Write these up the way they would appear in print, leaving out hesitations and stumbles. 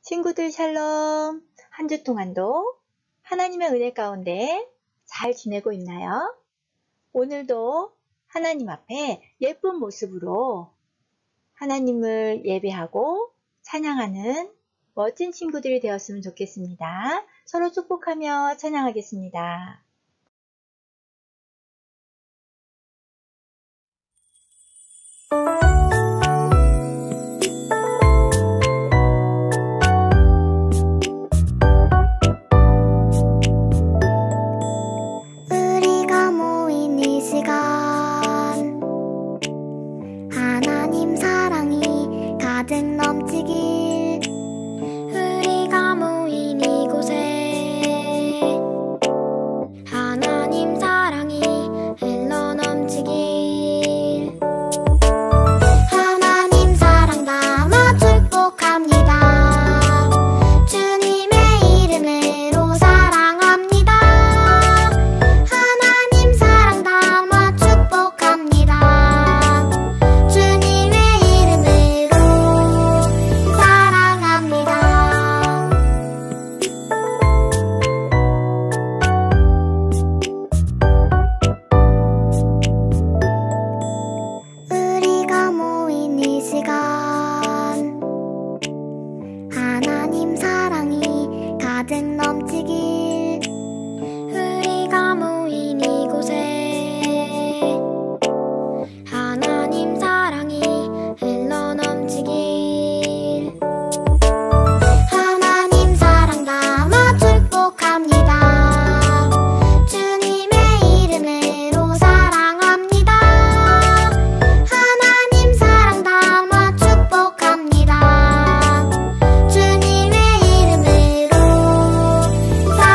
친구들 샬롬! 한 주 동안도 하나님의 은혜 가운데 잘 지내고 있나요? 오늘도 하나님 앞에 예쁜 모습으로 하나님을 예배하고 찬양하는 멋진 친구들이 되었으면 좋겠습니다. 서로 축복하며 찬양하겠습니다. 우리가 모인 이 시간, 하나님 사랑이 가득 넘치길. 우리가 모인 이곳에 하나님 사랑이 흘러 넘치길. 하나님 사랑 담아 축복합니다. 주님의 이름으로 사랑합니다. 하나님 사랑 담아 축복합니다. 주님의 이름으로 사랑합니다. 우리가 모인 이 시간, 하나님 사랑이 가득 넘치길. 우리가 모인 이곳에 하나님 사랑이 흘러 넘치길. 하나님 사랑 담아 축복합니다. 주님의 이름으로 사랑합니다. 하나님 사랑 담아 축복합니다. 주님의 이름으로 사랑합니다.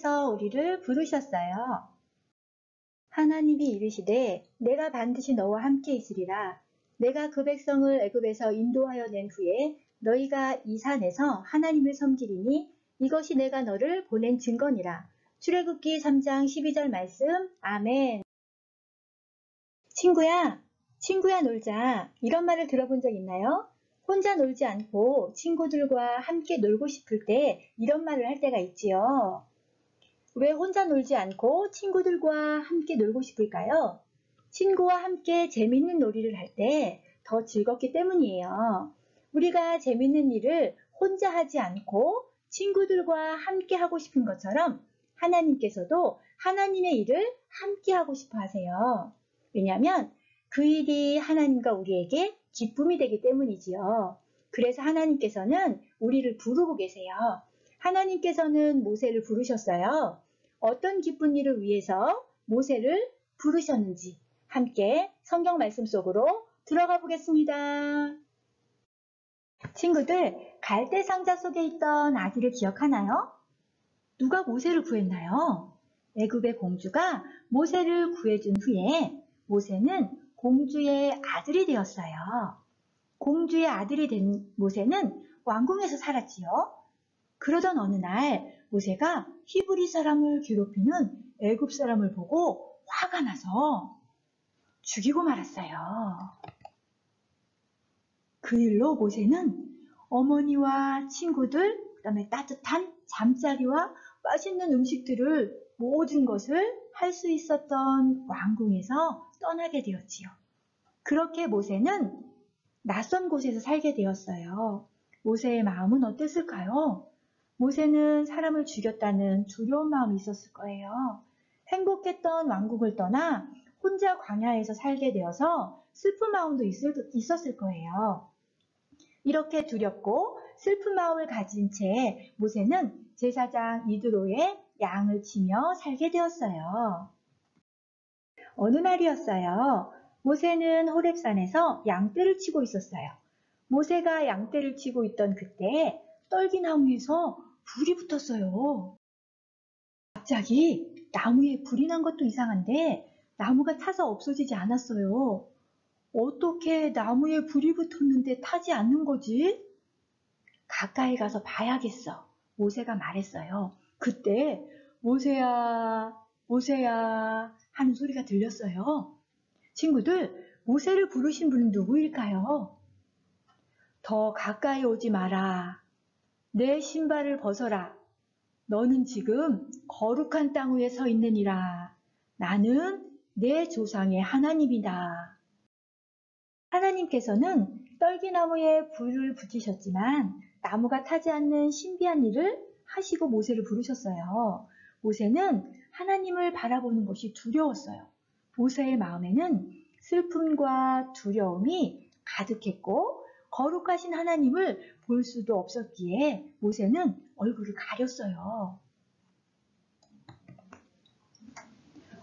하나님께서 우리를 부르셨어요. 하나님이 이르시되 내가 반드시 너와 함께 있으리라. 내가 그 백성을 애굽에서 인도하여 낸 후에 너희가 이 산에서 하나님을 섬기리니 이것이 내가 너를 보낸 증거니라. 출애굽기 3장 12절 말씀. 아멘. 친구야 놀자. 이런 말을 들어본 적 있나요? 혼자 놀지 않고 친구들과 함께 놀고 싶을 때 이런 말을 할 때가 있지요. 왜 혼자 놀지 않고 친구들과 함께 놀고 싶을까요? 친구와 함께 재밌는 놀이를 할 때 더 즐겁기 때문이에요. 우리가 재밌는 일을 혼자 하지 않고 친구들과 함께 하고 싶은 것처럼 하나님께서도 하나님의 일을 함께 하고 싶어 하세요. 왜냐하면 그 일이 하나님과 우리에게 기쁨이 되기 때문이지요. 그래서 하나님께서는 우리를 부르고 계세요. 하나님께서는 모세를 부르셨어요. 어떤 기쁜 일을 위해서 모세를 부르셨는지 함께 성경 말씀 속으로 들어가 보겠습니다. 친구들, 갈대 상자 속에 있던 아기를 기억하나요? 누가 모세를 구했나요? 애굽의 공주가 모세를 구해준 후에 모세는 공주의 아들이 되었어요. 공주의 아들이 된 모세는 왕궁에서 살았지요. 그러던 어느 날 모세가 히브리 사람을 괴롭히는 애굽 사람을 보고 화가 나서 죽이고 말았어요. 그 일로 모세는 어머니와 친구들, 그다음에 따뜻한 잠자리와 맛있는 음식들을 모든 것을 할 수 있었던 왕궁에서 떠나게 되었지요. 그렇게 모세는 낯선 곳에서 살게 되었어요. 모세의 마음은 어땠을까요? 모세는 사람을 죽였다는 두려운 마음이 있었을 거예요. 행복했던 왕국을 떠나 혼자 광야에서 살게 되어서 슬픈 마음도 있었을 거예요. 이렇게 두렵고 슬픈 마음을 가진 채 모세는 제사장 이드로의 양을 치며 살게 되었어요. 어느 날이었어요. 모세는 호렙산에서 양떼를 치고 있었어요. 모세가 양떼를 치고 있던 그때 떨기나무에서 불이 붙었어요. 갑자기 나무에 불이 난 것도 이상한데 나무가 타서 없어지지 않았어요. 어떻게 나무에 불이 붙었는데 타지 않는 거지? 가까이 가서 봐야겠어. 모세가 말했어요. 그때 모세야, 모세야 하는 소리가 들렸어요. 친구들, 모세를 부르신 분은 누구일까요? 더 가까이 오지 마라. 내 신발을 벗어라. 너는 지금 거룩한 땅 위에 서 있느니라. 나는 내 조상의 하나님이다. 하나님께서는 떨기나무에 불을 붙이셨지만 나무가 타지 않는 신비한 일을 하시고 모세를 부르셨어요. 모세는 하나님을 바라보는 것이 두려웠어요. 모세의 마음에는 슬픔과 두려움이 가득했고 거룩하신 하나님을 볼 수도 없었기에 모세는 얼굴을 가렸어요.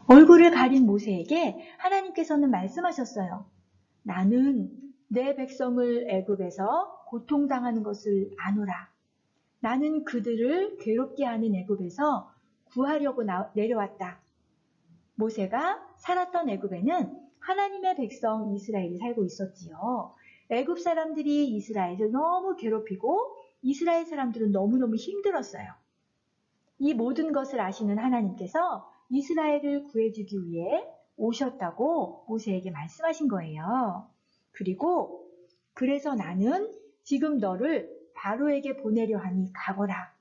얼굴을 가린 모세에게 하나님께서는 말씀하셨어요. 나는 내 백성을 애굽에서 고통당하는 것을 아노라. 나는 그들을 괴롭게 하는 애굽에서 구하려고 내려왔다. 모세가 살았던 애굽에는 하나님의 백성 이스라엘이 살고 있었지요. 애굽 사람들이 이스라엘을 너무 괴롭히고 이스라엘 사람들은 너무너무 힘들었어요. 이 모든 것을 아시는 하나님께서 이스라엘을 구해주기 위해 오셨다고 모세에게 말씀하신 거예요. 그리고 그래서 나는 지금 너를 바로에게 보내려 하니 가거라.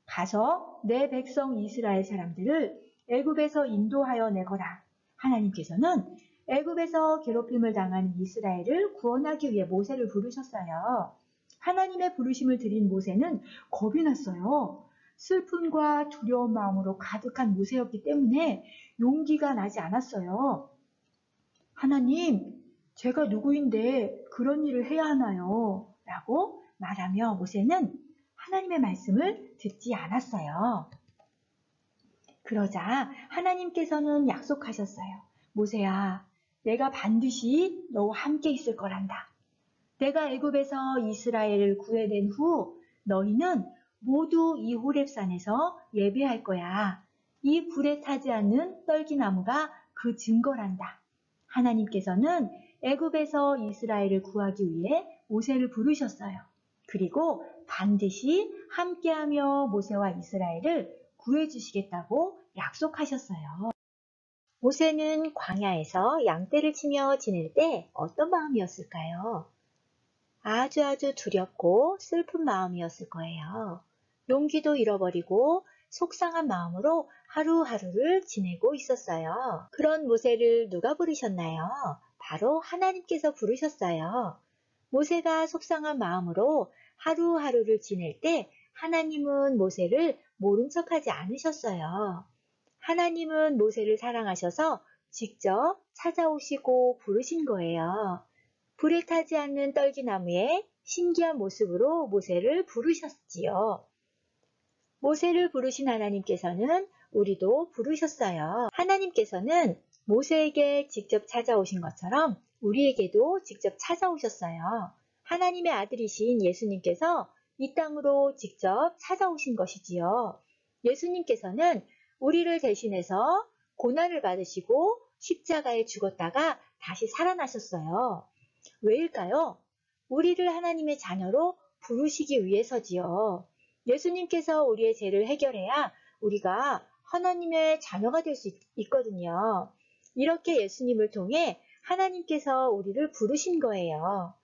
가서 내 백성 이스라엘 사람들을 애굽에서 인도하여 내거라. 하나님께서는 애굽에서 괴롭힘을 당한 이스라엘을 구원하기 위해 모세를 부르셨어요. 하나님의 부르심을 드린 모세는 겁이 났어요. 슬픔과 두려운 마음으로 가득한 모세였기 때문에 용기가 나지 않았어요. 하나님, 제가 누구인데 그런 일을 해야 하나요? 라고 말하며 모세는 하나님의 말씀을 듣지 않았어요. 그러자 하나님께서는 약속하셨어요. 모세야, 내가 반드시 너와 함께 있을 거란다. 내가 애굽에서 이스라엘을 구해낸 후 너희는 모두 이 호렙산에서 예배할 거야. 이 불에 타지 않는 떨기나무가 그 증거란다. 하나님께서는 애굽에서 이스라엘을 구하기 위해 모세를 부르셨어요. 그리고 반드시 함께하며 모세와 이스라엘을 구해주시겠다고 약속하셨어요. 모세는 광야에서 양떼를 치며 지낼 때 어떤 마음이었을까요? 아주 두렵고 슬픈 마음이었을 거예요. 용기도 잃어버리고 속상한 마음으로 하루하루를 지내고 있었어요. 그런 모세를 누가 부르셨나요? 바로 하나님께서 부르셨어요. 모세가 속상한 마음으로 하루하루를 지낼 때 하나님은 모세를 모른 척하지 않으셨어요. 하나님은 모세를 사랑하셔서 직접 찾아오시고 부르신 거예요. 불에 타지 않는 떨기나무의 신기한 모습으로 모세를 부르셨지요. 모세를 부르신 하나님께서는 우리도 부르셨어요. 하나님께서는 모세에게 직접 찾아오신 것처럼 우리에게도 직접 찾아오셨어요. 하나님의 아들이신 예수님께서 이 땅으로 직접 찾아오신 것이지요. 예수님께서는 우리를 대신해서 고난을 받으시고 십자가에 죽었다가 다시 살아나셨어요. 왜일까요? 우리를 하나님의 자녀로 부르시기 위해서지요. 예수님께서 우리의 죄를 해결해야 우리가 하나님의 자녀가 될 수 있거든요. 이렇게 예수님을 통해 하나님께서 우리를 부르신 거예요.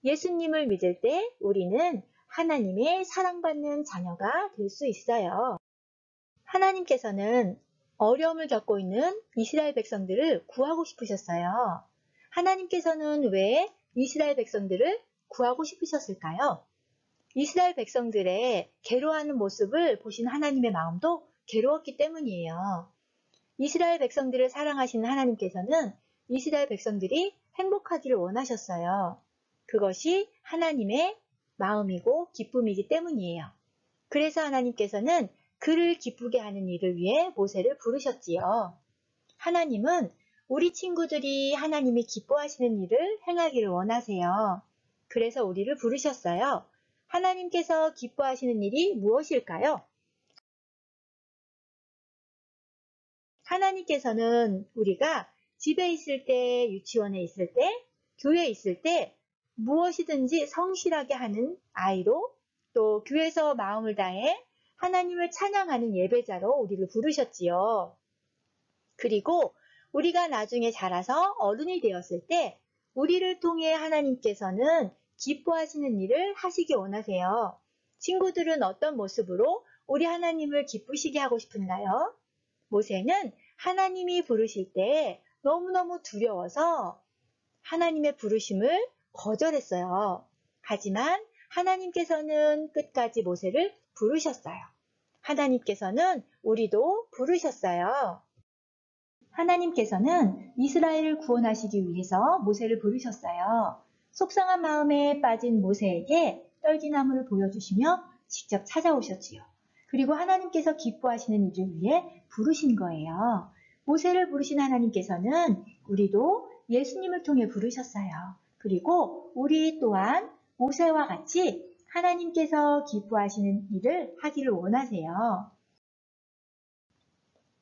예수님을 믿을 때 우리는 하나님의 사랑받는 자녀가 될 수 있어요. 하나님께서는 어려움을 겪고 있는 이스라엘 백성들을 구하고 싶으셨어요. 하나님께서는 왜 이스라엘 백성들을 구하고 싶으셨을까요? 이스라엘 백성들의 괴로워하는 모습을 보신 하나님의 마음도 괴로웠기 때문이에요. 이스라엘 백성들을 사랑하시는 하나님께서는 이스라엘 백성들이 행복하기를 원하셨어요. 그것이 하나님의 마음이고 기쁨이기 때문이에요. 그래서 하나님께서는 그를 기쁘게 하는 일을 위해 모세를 부르셨지요. 하나님은 우리 친구들이 하나님이 기뻐하시는 일을 행하기를 원하세요. 그래서 우리를 부르셨어요. 하나님께서 기뻐하시는 일이 무엇일까요? 하나님께서는 우리가 집에 있을 때, 유치원에 있을 때, 교회에 있을 때 무엇이든지 성실하게 하는 아이로 또 교회에서 마음을 다해 하나님을 찬양하는 예배자로 우리를 부르셨지요. 그리고 우리가 나중에 자라서 어른이 되었을 때 우리를 통해 하나님께서는 기뻐하시는 일을 하시기 원하세요. 친구들은 어떤 모습으로 우리 하나님을 기쁘시게 하고 싶은가요? 모세는 하나님이 부르실 때 너무너무 두려워서 하나님의 부르심을 거절했어요. 하지만 하나님께서는 끝까지 모세를 부르셨어요. 하나님께서는 우리도 부르셨어요. 하나님께서는 이스라엘을 구원하시기 위해서 모세를 부르셨어요. 속상한 마음에 빠진 모세에게 떨기나무를 보여주시며 직접 찾아오셨지요. 그리고 하나님께서 기뻐하시는 일을 위해 부르신 거예요. 모세를 부르신 하나님께서는 우리도 예수님을 통해 부르셨어요. 그리고 우리 또한 모세와 같이 하나님께서 기뻐하시는 일을 하기를 원하세요.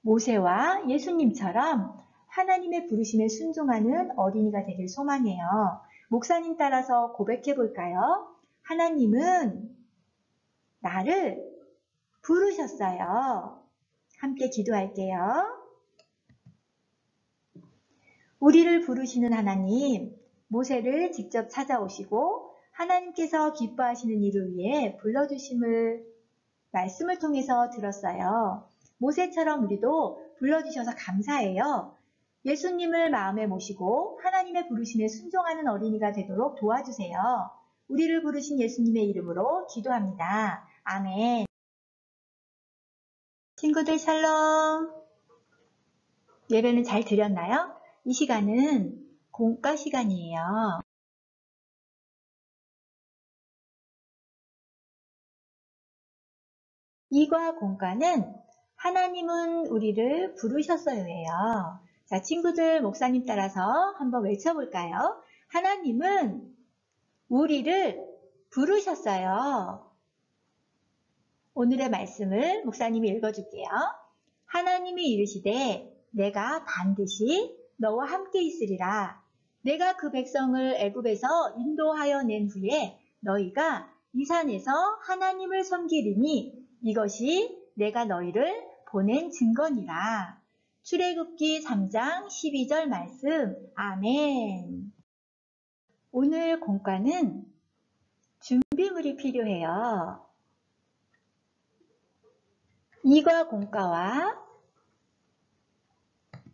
모세와 예수님처럼 하나님의 부르심에 순종하는 어린이가 되길 소망해요. 목사님 따라서 고백해 볼까요? 하나님은 나를 부르셨어요. 함께 기도할게요. 우리를 부르시는 하나님, 모세를 직접 찾아오시고 하나님께서 기뻐하시는 일을 위해 불러주심을 말씀을 통해서 들었어요. 모세처럼 우리도 불러주셔서 감사해요. 예수님을 마음에 모시고 하나님의 부르심에 순종하는 어린이가 되도록 도와주세요. 우리를 부르신 예수님의 이름으로 기도합니다. 아멘. 친구들 샬롬. 예배는 잘 드렸나요? 이 시간은 공과 시간이에요. 이과 공과는 하나님은 우리를 부르셨어요예요. 자, 친구들 목사님 따라서 한번 외쳐볼까요? 하나님은 우리를 부르셨어요. 오늘의 말씀을 목사님이 읽어줄게요. 하나님이 이르시되 내가 반드시 너와 함께 있으리라. 내가 그 백성을 애굽에서 인도하여 낸 후에 너희가 이 산에서 하나님을 섬기리니 이것이 내가 너희를 보낸 증거니라. 출애굽기 3장 12절 말씀. 아멘. 오늘 공과는 준비물이 필요해요. 이과 공과와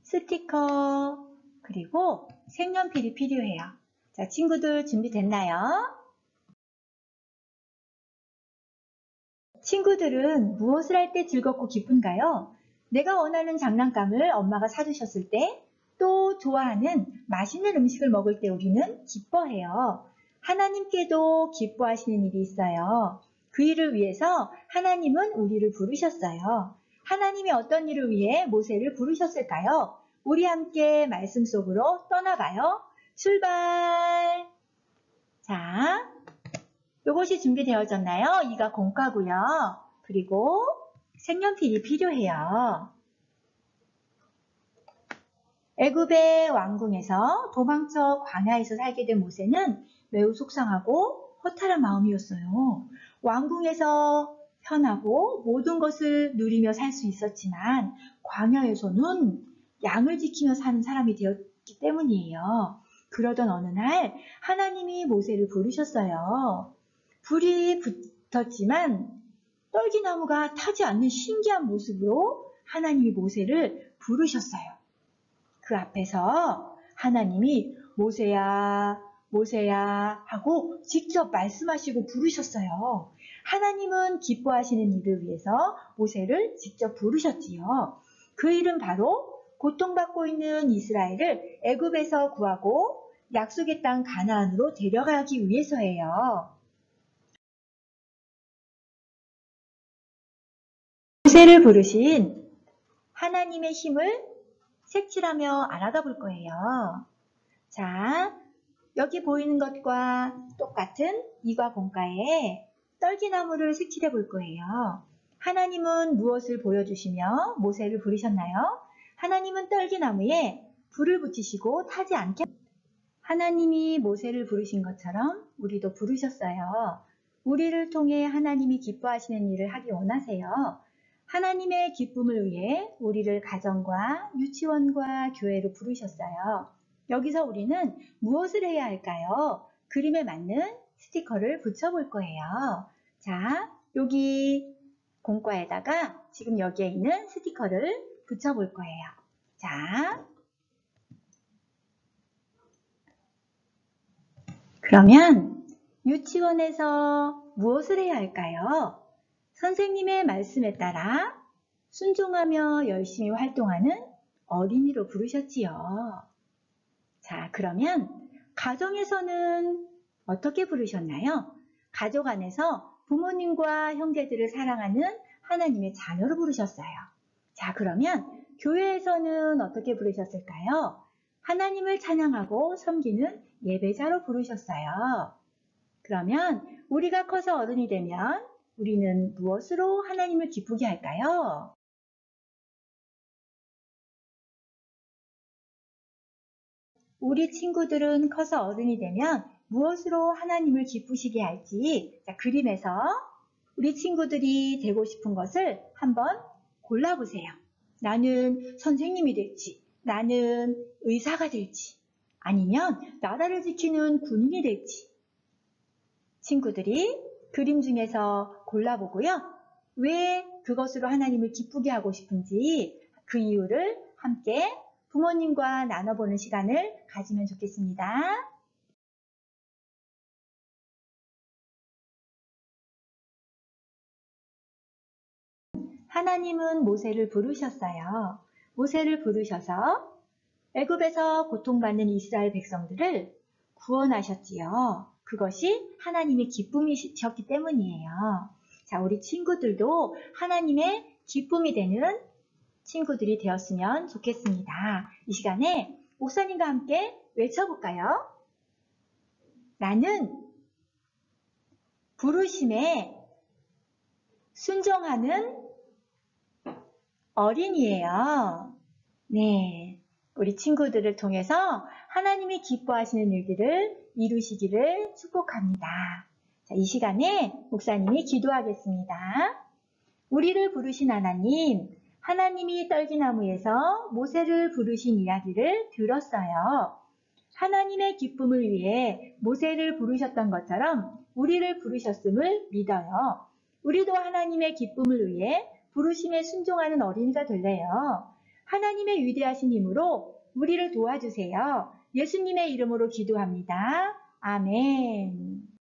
스티커 그리고 색연필이 필요해요. 자, 친구들 준비됐나요? 친구들은 무엇을 할 때 즐겁고 기쁜가요? 내가 원하는 장난감을 엄마가 사주셨을 때, 또 좋아하는 맛있는 음식을 먹을 때 우리는 기뻐해요. 하나님께도 기뻐하시는 일이 있어요. 그 일을 위해서 하나님은 우리를 부르셨어요. 하나님이 어떤 일을 위해 모세를 부르셨을까요? 우리 함께 말씀 속으로 떠나봐요. 출발! 자, 요것이 준비되어졌나요? 이가 공과고요. 그리고 색연필이 필요해요. 애굽의 왕궁에서 도망쳐 광야에서 살게 된 모세는 매우 속상하고 허탈한 마음이었어요. 왕궁에서 편하고 모든 것을 누리며 살 수 있었지만 광야에서는 양을 지키며 사는 사람이 되었기 때문이에요. 그러던 어느 날 하나님이 모세를 부르셨어요. 불이 붙었지만 떨기나무가 타지 않는 신기한 모습으로 하나님이 모세를 부르셨어요. 그 앞에서 하나님이 모세야, 모세야 하고 직접 말씀하시고 부르셨어요. 하나님은 기뻐하시는 일을 위해서 모세를 직접 부르셨지요. 그 일은 바로 고통받고 있는 이스라엘을 애굽에서 구하고 약속의 땅 가나안으로 데려가기 위해서예요. 모세를 부르신 하나님의 힘을 색칠하며 알아가 볼 거예요. 자, 여기 보이는 것과 똑같은 이과 공과에 떨기나무를 색칠해 볼 거예요. 하나님은 무엇을 보여주시며 모세를 부르셨나요? 하나님은 떨기나무에 불을 붙이시고 타지 않게 하나님이 모세를 부르신 것처럼 우리도 부르셨어요. 우리를 통해 하나님이 기뻐하시는 일을 하기 원하세요. 하나님의 기쁨을 위해 우리를 가정과 유치원과 교회로 부르셨어요. 여기서 우리는 무엇을 해야 할까요? 그림에 맞는 스티커를 붙여볼 거예요. 자, 여기 공과에다가 지금 여기에 있는 스티커를 붙여볼 거예요. 자, 그러면 유치원에서 무엇을 해야 할까요? 선생님의 말씀에 따라 순종하며 열심히 활동하는 어린이로 부르셨지요. 자, 그러면 가정에서는 어떻게 부르셨나요? 가족 안에서 부모님과 형제들을 사랑하는 하나님의 자녀로 부르셨어요. 자, 그러면 교회에서는 어떻게 부르셨을까요? 하나님을 찬양하고 섬기는 예배자로 부르셨어요. 그러면 우리가 커서 어른이 되면 우리는 무엇으로 하나님을 기쁘게 할까요? 우리 친구들은 커서 어른이 되면 무엇으로 하나님을 기쁘시게 할지 그림에서 우리 친구들이 되고 싶은 것을 한번 골라보세요. 나는 선생님이 될지, 나는 의사가 될지, 아니면 나라를 지키는 군인이 될지. 친구들이 그림 중에서 골라보고요. 왜 그것으로 하나님을 기쁘게 하고 싶은지 그 이유를 함께 부모님과 나눠보는 시간을 가지면 좋겠습니다. 하나님은 모세를 부르셨어요. 모세를 부르셔서 애굽에서 고통받는 이스라엘 백성들을 구원하셨지요. 그것이 하나님의 기쁨이셨기 때문이에요. 자, 우리 친구들도 하나님의 기쁨이 되는 친구들이 되었으면 좋겠습니다. 이 시간에 목사님과 함께 외쳐볼까요? 나는 부르심에 순종하는 어린이예요. 네, 우리 친구들을 통해서 하나님이 기뻐하시는 일들을 이루시기를 축복합니다. 자, 이 시간에 목사님이 기도하겠습니다. 우리를 부르신 하나님, 하나님이 떨기나무에서 모세를 부르신 이야기를 들었어요. 하나님의 기쁨을 위해 모세를 부르셨던 것처럼 우리를 부르셨음을 믿어요. 우리도 하나님의 기쁨을 위해 부르심에 순종하는 어린이가 될래요. 하나님의 위대하신 힘으로 우리를 도와주세요. 예수님의 이름으로 기도합니다. 아멘.